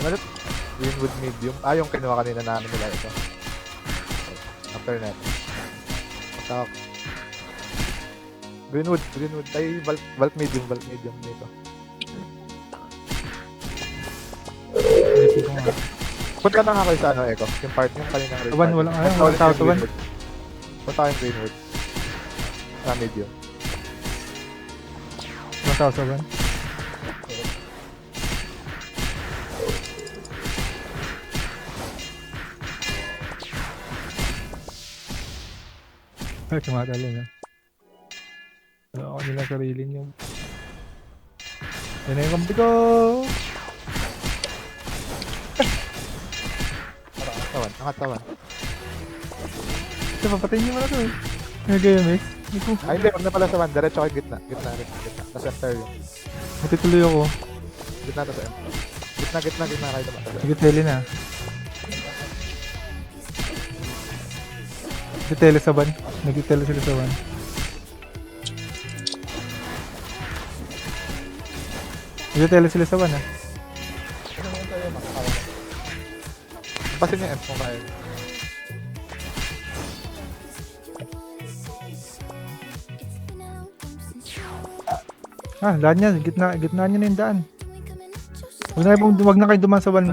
Ano ulit? Greenwood medium. Ah, yung kinuha kanina namin nila ito. After net. Attack. Greenwood. Ay, Vault medium dito. Hindi ko nga. Punta na nga kayo sa ano, Echo. Yung part yung kaninang raid. Taban, walang ayaw, walang tao, taban. Punta kayong Greenwood. Ah, medium. 1,000. Ay, tumatalo na. Wala ako nilang sarili niyo. Yan na yung kampi ko! Angat-tawan. Ito, papatayin niyo mo na to eh. Nagayam eh. Ay, hindi. Huwag na pala sa one. Diretso kayo gitna. Gitna. Tapos enter yun. Matituloy ako. Gitna tapos enter. Gitna kayo naman. Sige, tele na. Nagtitele sa van. Nagtitele sila sa van. Nagtitele sila sa van ha. Pasin niya M kung kaya. Ah, daan yan. Gitna niya na yung daan. Huwag na kayo duman sa van.